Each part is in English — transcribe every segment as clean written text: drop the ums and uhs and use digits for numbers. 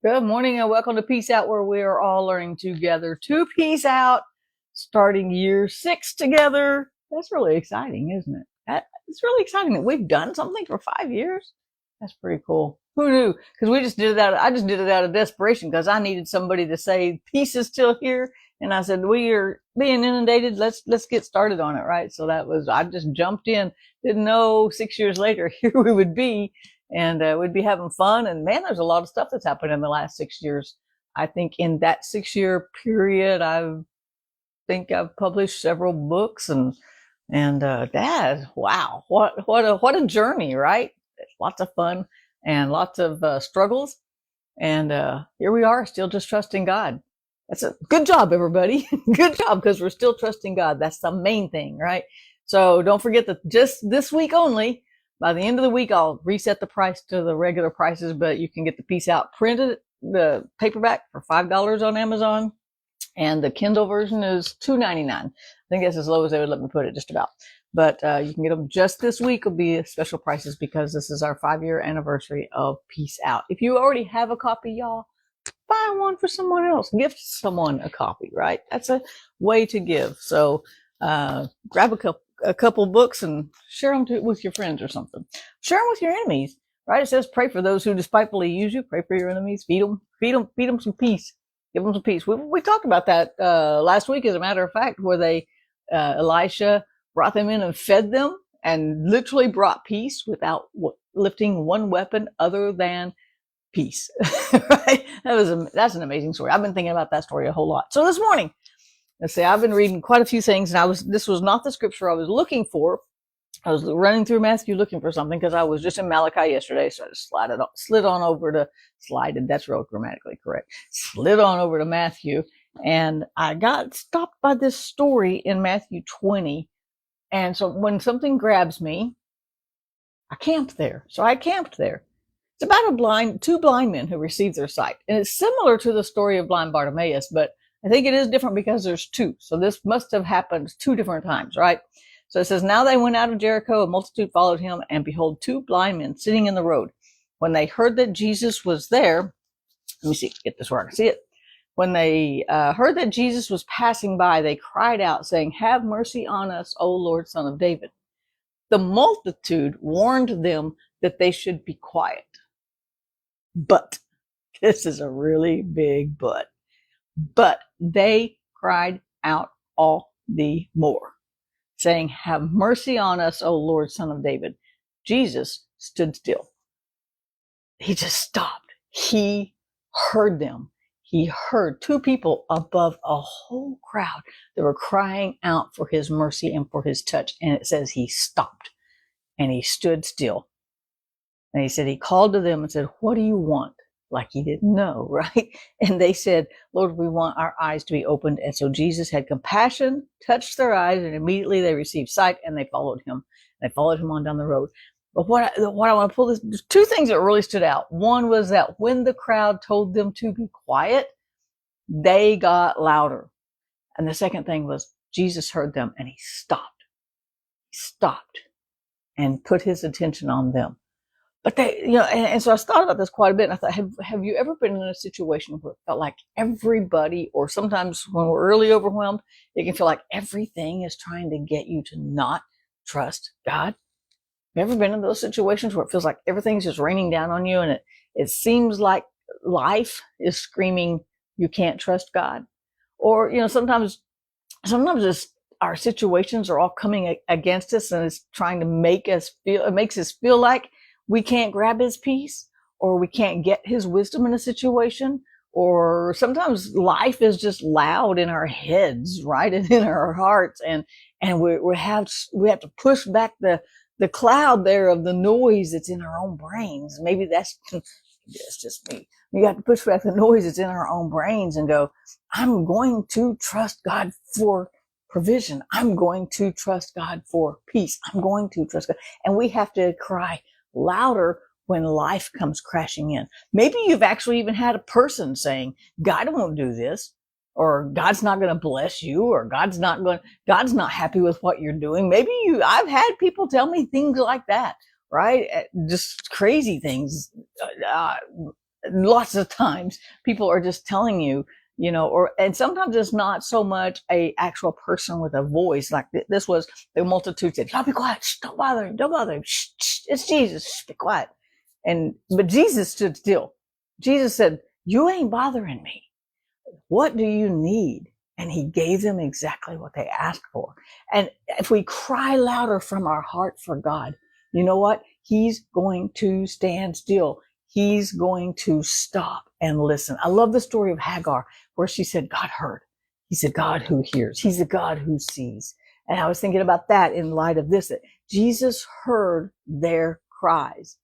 Good morning and welcome to Peace Out, where we are all learning together to peace out, starting year 6 together. That's really exciting, isn't it? It's really exciting that we've done something for 5 years. That's pretty cool. Who knew? Because we just did it out. I just did it out of desperation because I needed somebody to say peace is still here, and I said we are being inundated. Let's get started on it, right? So I just jumped in. Didn't know 6 years later here we would be, and we'd be having fun. And man, there's a lot of stuff that's happened in the last 6 years. I think in that 6 year period, I've published several books, and Dad, wow, what a journey, right? Lots of fun and lots of struggles, and here we are, still just trusting God. That's a good job, everybody. Good job, because we're still trusting God. That's the main thing, right? So don't forget that just this week only, by the end of the week, I'll reset the price to the regular prices, but you can get the Peace Out printed, the paperback, for $5 on Amazon, and the Kindle version is $2.99. I think that's as low as they would let me put it, just about. But you can get them just this week. Will be special prices because this is our 5 year anniversary of Peace Out. If you already have a copy, y'all, buy one for someone else. Gift someone a copy, right? That's a way to give. So grab a couple books and share them with your friends or something. Share them with your enemies, right? It says pray for those who despitefully use you. Pray for your enemies. Feed them some peace. Give them some peace. We talked about that last week, as a matter of fact, where Elisha brought them in and fed them and literally brought peace without lifting one weapon other than peace. Right? That's an amazing story. I've been thinking about that story a whole lot. So this morning, let's see, I've been reading quite a few things, and this was not the scripture I was looking for. I was running through Matthew looking for something because I was just in Malachi yesterday, so I just slid on over to that's real grammatically correct. Slid on over to Matthew, and I got stopped by this story in Matthew 20. And so when something grabs me, I camped there. So I camped there. It's about two blind men who received their sight. And it's similar to the story of blind Bartimaeus, but I think it is different because there's two. So this must have happened 2 different times, right? So it says, now they went out of Jericho, a multitude followed him, and behold, 2 blind men sitting in the road. When they heard that Jesus was there, let me see, get this where I can see it. When they heard that Jesus was passing by, they cried out, saying, have mercy on us, O Lord, Son of David. The multitude warned them that they should be quiet. But, this is a really big but they cried out all the more, saying, have mercy on us, O Lord, Son of David. Jesus stood still. He just stopped. He heard them. He heard 2 people above a whole crowd that were crying out for his mercy and for his touch. And it says he stopped and he stood still. And he said, he called to them and said, what do you want? Like he didn't know, right? And they said, Lord, we want our eyes to be opened. And so Jesus had compassion, touched their eyes, and immediately they received sight, and they followed him. They followed him on down the road. But what I want to pull this, there's 2 things that really stood out. One was that when the crowd told them to be quiet, they got louder. And the second thing was Jesus heard them and he stopped. He stopped and put his attention on them. But they, and so I thought about this quite a bit. And I thought, have you ever been in a situation where it felt like everybody, or sometimes when we're really overwhelmed, it can feel like everything is trying to get you to not trust God? Have you ever been in those situations where it feels like everything's just raining down on you, and it seems like life is screaming, you can't trust God? Or, sometimes it's our situations are all coming against us, and it's trying to it makes us feel like we can't grab his peace, or we can't get his wisdom in a situation, or sometimes life is just loud in our heads, right? And in our hearts. And we have to push back the cloud there of the noise that's in our own brains. Maybe that's just me. You have to push back the noise that's in our own brains and go, I'm going to trust God for provision. I'm going to trust God for peace. I'm going to trust God. And we have to cry louder when life comes crashing in. Maybe you've actually even had a person saying, God won't do this, or God's not going to bless you, or God's not happy with what you're doing. I've had people tell me things like that, right? Just crazy things. lots of times people are just telling you, and sometimes it's not so much a actual person with a voice. Like this was the multitude said, "Y'all be quiet, shh, don't bother him, don't bother him, shh, shh, it's Jesus, shh, be quiet." But Jesus stood still. Jesus said, "You ain't bothering me. What do you need?" And he gave them exactly what they asked for. And if we cry louder from our heart for God, you know what? He's going to stand still. He's going to stop and listen. I love the story of Hagar, where she said, God heard. He's a God who hears. He's a God who sees. And I was thinking about that in light of this, that Jesus heard their cries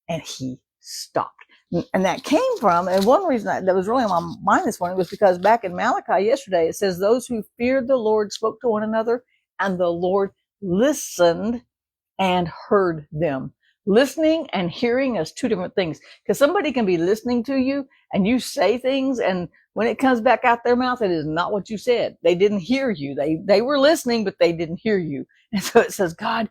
and he stopped. And that came from, and one reason that was really on my mind this morning was because back in Malachi yesterday, it says, those who feared the Lord spoke to one another, and the Lord listened and heard them. Listening and hearing is two different things, because somebody can be listening to you and you say things, and when it comes back out their mouth, it is not what you said. They didn't hear you. They were listening, but they didn't hear you. And so it says, God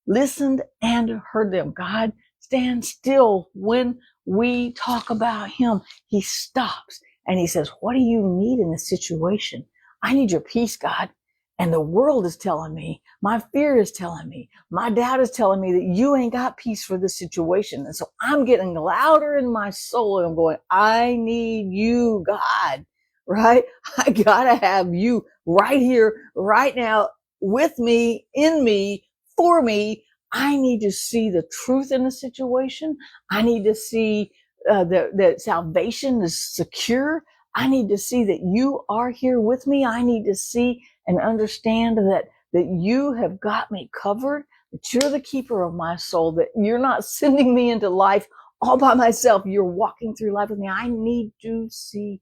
listened and heard them. God stands still when we talk about him. He stops and he says, what do you need in this situation? I need your peace, God. And the world is telling me, my fear is telling me, my doubt is telling me that you ain't got peace for this situation. And so I'm getting louder in my soul and I'm going, I need you, God, right? I gotta have you right here, right now, with me, in me, for me. I need to see the truth in the situation. I need to see that salvation is secure. I need to see that you are here with me. I need to see and understand that you have got me covered, that you're the keeper of my soul, that you're not sending me into life all by myself. You're walking through life with me. I need to see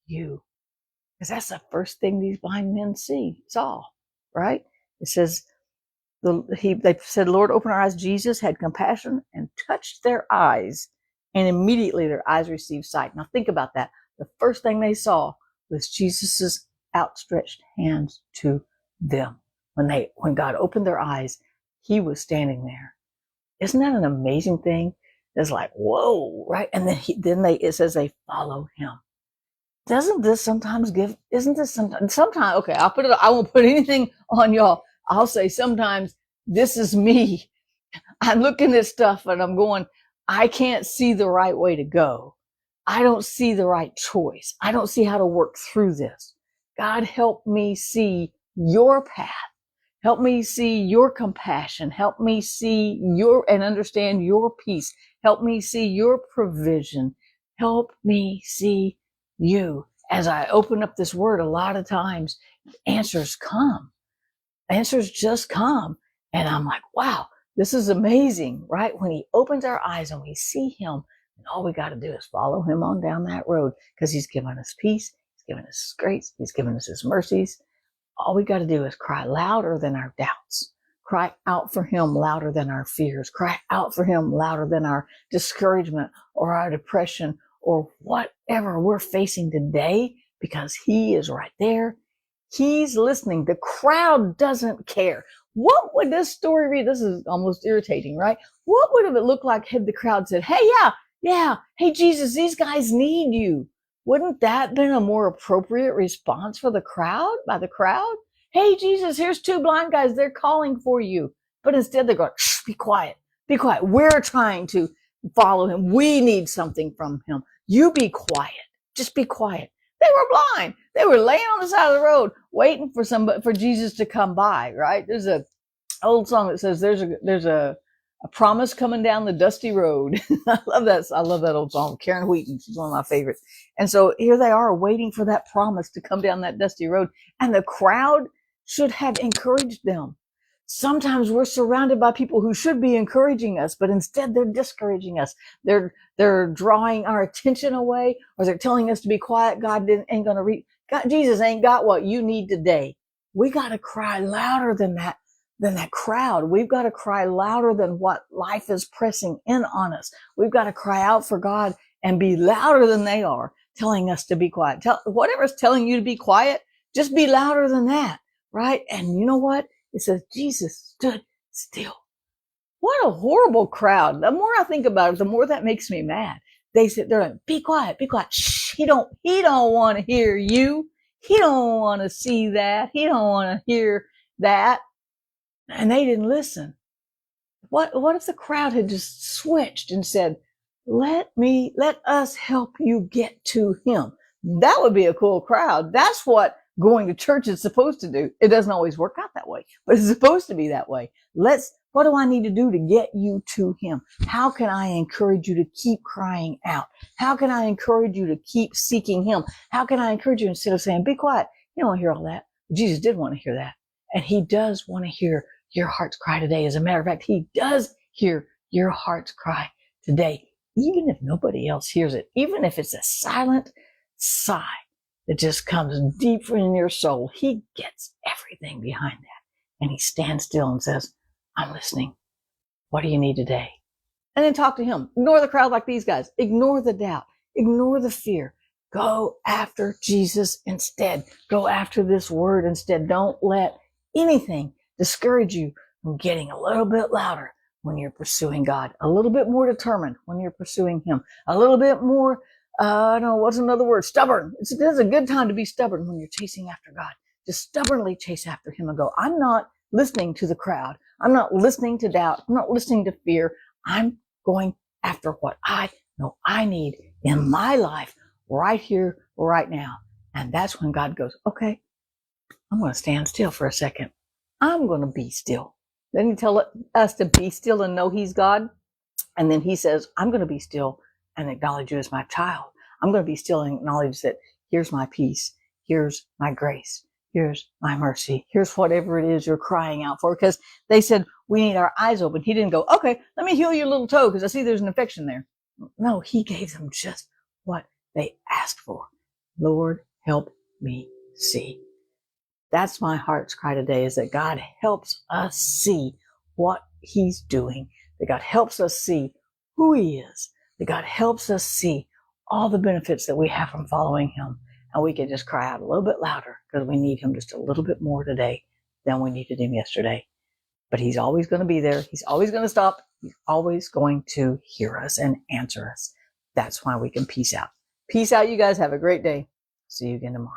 you, because that's the first thing these blind men saw, right? It says, they said, Lord, open our eyes. Jesus had compassion and touched their eyes, and immediately their eyes received sight. Now think about that. The first thing they saw was Jesus's outstretched hands to them. When God opened their eyes, he was standing there. Isn't that an amazing thing? It's like, whoa, right? And then it says they follow him. Isn't this sometimes, okay, I won't put anything on y'all. I'll say sometimes this is me. I'm looking at stuff and I'm going, I can't see the right way to go. I don't see the right choice. I don't see how to work through this. God, help me see your path. Help me see your compassion. Help me see and understand your peace. Help me see your provision. Help me see you. As I open up this word, a lot of times answers come. Answers just come. And I'm like, wow, this is amazing, right? When he opens our eyes and we see him, and all we got to do is follow him on down that road, because he's given us peace. He's given us his grace. He's given us his mercies. All we got to do is cry louder than our doubts. Cry out for him louder than our fears. Cry out for him louder than our discouragement or our depression or whatever we're facing today, because he is right there. He's listening. The crowd doesn't care. What would this story read? This is almost irritating, right? What would it look like had the crowd said, hey, yeah, hey, Jesus, these guys need you? Wouldn't that have been a more appropriate response by the crowd? Hey, Jesus, here's two blind guys. They're calling for you. But instead they go, shh, be quiet. Be quiet. We're trying to follow him. We need something from him. You be quiet. Just be quiet. They were blind. They were laying on the side of the road waiting for Jesus to come by, right? There's a old song that says there's a promise coming down the dusty road. I love that old song. Karen Wheaton, she's one of my favorites. And so here they are waiting for that promise to come down that dusty road. And the crowd should have encouraged them. Sometimes we're surrounded by people who should be encouraging us, but instead they're discouraging us. They're drawing our attention away, or they're telling us to be quiet. God ain't going to read. God, Jesus ain't got what you need today. We got to cry louder than that crowd. We've got to cry louder than what life is pressing in on us. We've got to cry out for God and be louder than they are, telling us to be quiet. Whatever's telling you to be quiet, just be louder than that, right? And you know what? It says Jesus stood still. What a horrible crowd. The more I think about it, the more that makes me mad. They said, they're like, be quiet, be quiet. Shh, he don't want to hear you. He don't want to see that. He don't want to hear that. And they didn't listen. What if the crowd had just switched and said, let us help you get to him? That would be a cool crowd. That's what going to church is supposed to do. It doesn't always work out that way, but it's supposed to be that way. What do I need to do to get you to him? How can I encourage you to keep crying out? How can I encourage you to keep seeking him? How can I encourage you instead of saying, be quiet? You don't want to hear all that. Jesus did want to hear that. And he does want to hear your heart's cry today. As a matter of fact, he does hear your heart's cry today, even if nobody else hears it, even if it's a silent sigh that just comes deep in your soul. He gets everything behind that. And he stands still and says, I'm listening. What do you need today? And then talk to him. Ignore the crowd like these guys. Ignore the doubt. Ignore the fear. Go after Jesus instead. Go after this word instead. Don't let anything discourage you from getting a little bit louder when you're pursuing God, a little bit more determined when you're pursuing him, a little bit more, I don't know, what's another word? Stubborn. It's a good time to be stubborn when you're chasing after God. Just stubbornly chase after him and go, I'm not listening to the crowd. I'm not listening to doubt. I'm not listening to fear. I'm going after what I know I need in my life right here, right now. And that's when God goes, okay, I'm going to stand still for a second. I'm going to be still. Then he tell us to be still and know he's God. And then he says, I'm going to be still and acknowledge you as my child. I'm going to be still and acknowledge that here's my peace. Here's my grace. Here's my mercy. Here's whatever it is you're crying out for. Because they said, we need our eyes open. He didn't go, okay, let me heal your little toe because I see there's an infection there. No, he gave them just what they asked for. Lord, help me see. That's my heart's cry today, is that God helps us see what he's doing, that God helps us see who he is, that God helps us see all the benefits that we have from following him. And we can just cry out a little bit louder because we need him just a little bit more today than we needed him yesterday. But he's always going to be there. He's always going to stop. He's always going to hear us and answer us. That's why we can peace out. Peace out, you guys. Have a great day. See you again tomorrow.